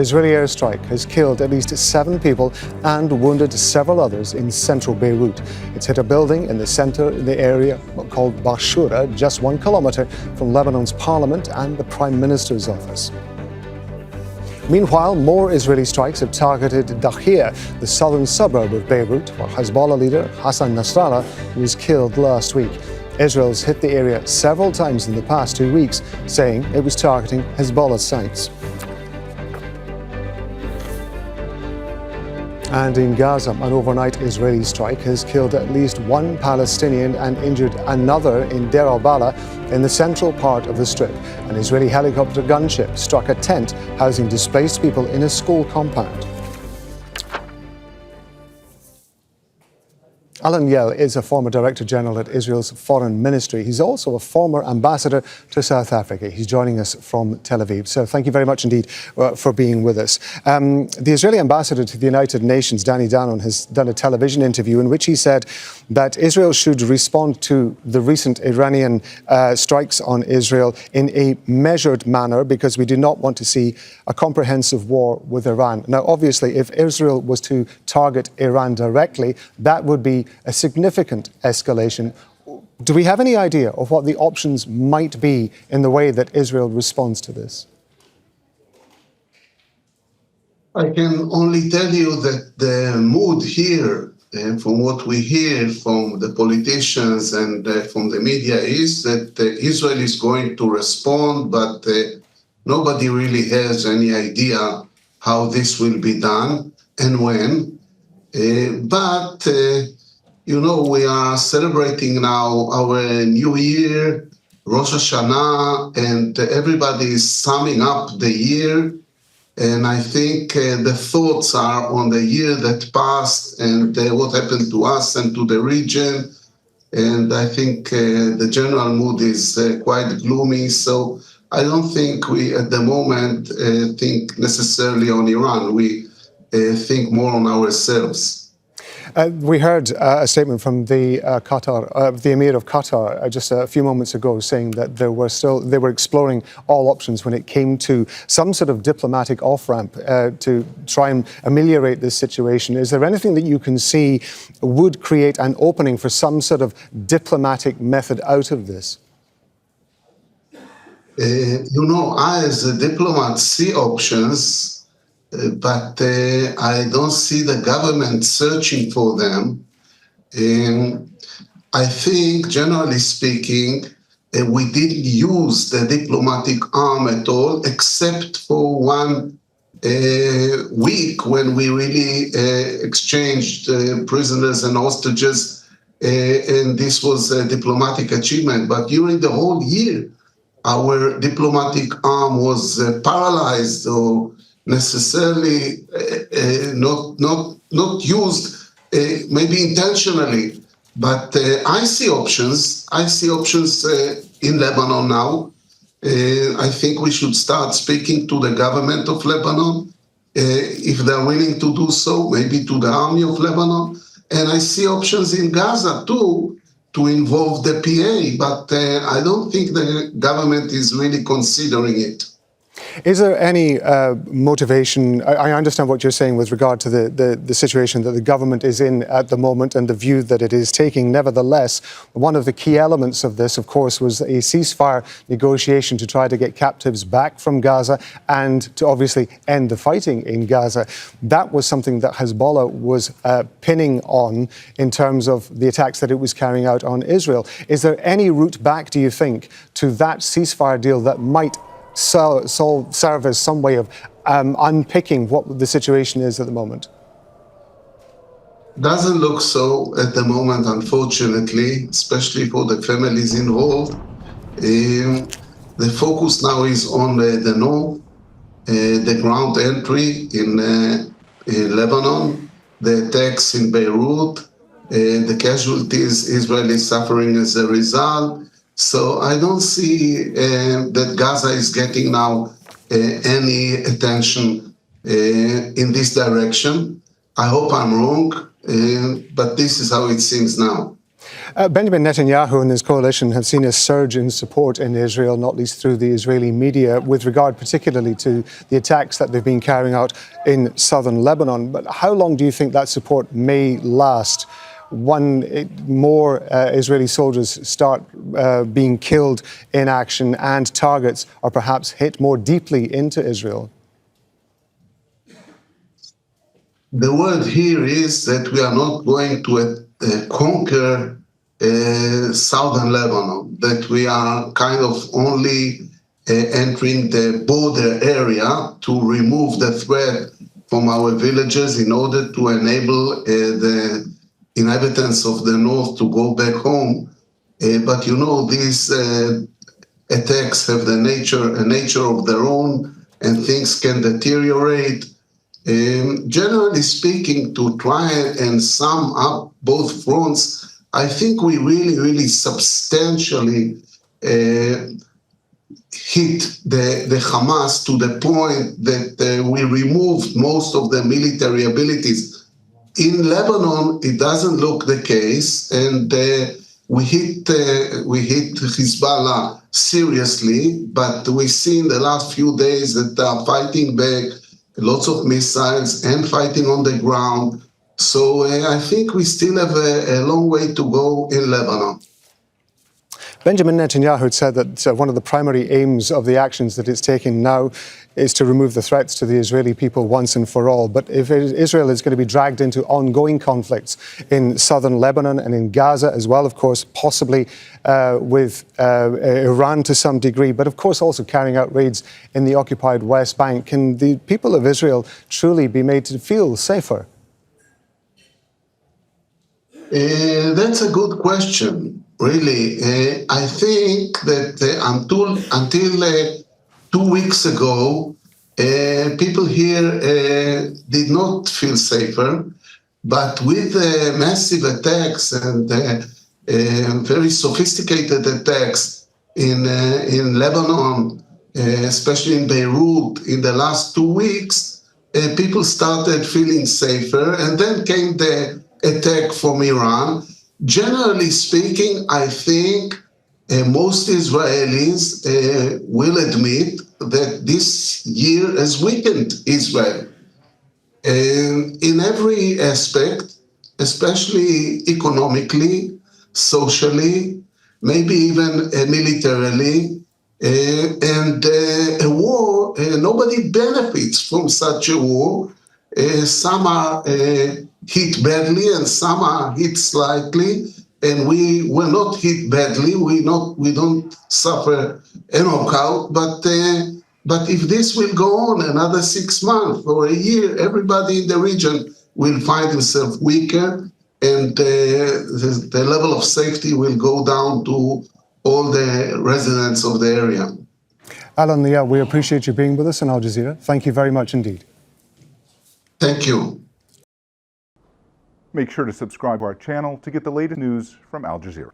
Israeli airstrike has killed at least 7 people and wounded several others in central Beirut. It's hit a building in the center of the area called Bachoura, just 1 kilometre from Lebanon's parliament and the Prime Minister's office. Meanwhile, more Israeli strikes have targeted Dahiyeh, the southern suburb of Beirut, where Hezbollah leader Hassan Nasrallah was killed last week. Israel's hit the area several times in the past 2 weeks, saying it was targeting Hezbollah sites. And in Gaza, an overnight Israeli strike has killed at least 1 Palestinian and injured another in Deir el-Balah in the central part of the Strip. An Israeli helicopter gunship struck a tent housing displaced people in a school compound. Alon Liel is a former Director General at Israel's Foreign Ministry. He's also a former ambassador to South Africa. He's joining us from Tel Aviv. So thank you very much indeed for being with us. The Israeli ambassador to the United Nations, Danny Danon, has done a television interview in which he said that Israel should respond to the recent Iranian strikes on Israel in a measured manner because we do not want to see a comprehensive war with Iran. Now, obviously, if Israel was to target Iran directly, that would be a significant escalation. Do we have any idea of what the options might be in the way that Israel responds to this? I can only tell you that the mood here, from what we hear from the politicians and from the media, is that Israel is going to respond, but nobody really has any idea how this will be done and when. You know, we are celebrating now our New Year, Rosh Hashanah, and everybody is summing up the year. And I think the thoughts are on the year that passed and what happened to us and to the region. And I think the general mood is quite gloomy. So I don't think we, at the moment, think necessarily on Iran. We think more on ourselves. We heard a statement from the Emir of Qatar just a few moments ago saying that they were exploring all options when it came to some sort of diplomatic off-ramp to try and ameliorate this situation. Is there anything that you can see would create an opening for some sort of diplomatic method out of this? You know, I as a diplomat see options, but I don't see the government searching for them. I think, generally speaking, we didn't use the diplomatic arm at all, except for 1 week when we really exchanged prisoners and hostages, and this was a diplomatic achievement. But during the whole year, our diplomatic arm was paralyzed or necessarily not used, maybe intentionally. But I see options. I see options in Lebanon now. I think we should start speaking to the government of Lebanon, if they're willing to do so, maybe to the army of Lebanon. And I see options in Gaza too, to involve the PA, but I don't think the government is really considering it. Is there any motivation? I understand what you're saying with regard to the situation that the government is in at the moment and the view that it is taking. Nevertheless, one of the key elements of this, of course, was a ceasefire negotiation to try to get captives back from Gaza and to obviously end the fighting in Gaza. That was something that Hezbollah was pinning on in terms of the attacks that it was carrying out on Israel. Is there any route back, do you think, to that ceasefire deal that might serve as some way of unpicking what the situation is at the moment? Doesn't look so at the moment, unfortunately, especially for the families involved. The focus now is on the north, the ground entry in Lebanon, the attacks in Beirut, the casualties Israel is suffering as a result. So I don't see that Gaza is getting now any attention in this direction. I hope I'm wrong, but this is how it seems now. Benjamin Netanyahu and his coalition have seen a surge in support in Israel, not least through the Israeli media, with regard particularly to the attacks that they've been carrying out in southern Lebanon. But how long do you think that support may last? More Israeli soldiers start being killed in action and targets are perhaps hit more deeply into Israel? The word here is that we are not going to conquer southern Lebanon, that we are kind of only entering the border area to remove the threat from our villages in order to enable the inhabitants of the north to go back home. But you know, these attacks have a nature of their own, and things can deteriorate. Generally speaking, to try and sum up both fronts, I think we really substantially hit the Hamas to the point that we removed most of the military abilities. In Lebanon, it doesn't look the case, and we hit Hezbollah seriously, but we see in the last few days that they are fighting back, lots of missiles and fighting on the ground. So I think we still have a long way to go in Lebanon. Benjamin Netanyahu had said that one of the primary aims of the actions that it's taking now is to remove the threats to the Israeli people once and for all. But if Israel is going to be dragged into ongoing conflicts in southern Lebanon and in Gaza as well, of course, possibly with Iran to some degree, but of course also carrying out raids in the occupied West Bank, can the people of Israel truly be made to feel safer? That's a good question, really. I think that until 2 weeks ago, people here did not feel safer, but with massive attacks and very sophisticated attacks in Lebanon, especially in Beirut, in the last 2 weeks, people started feeling safer, and then came the attack from Iran. Generally speaking, I think most Israelis will admit that this year has weakened Israel in every aspect, especially economically, socially, maybe even militarily. And a war, nobody benefits from such a war. Some are hit badly and some are hit slightly, and we were not hit badly. We don't suffer a knockout, but if this will go on another 6 months or a year, everybody in the region will find himself weaker, and the level of safety will go down to all the residents of the area. Alon Liel, we appreciate you being with us on Al Jazeera. Thank you very much indeed. Thank you. Make sure to subscribe to our channel to get the latest news from Al Jazeera.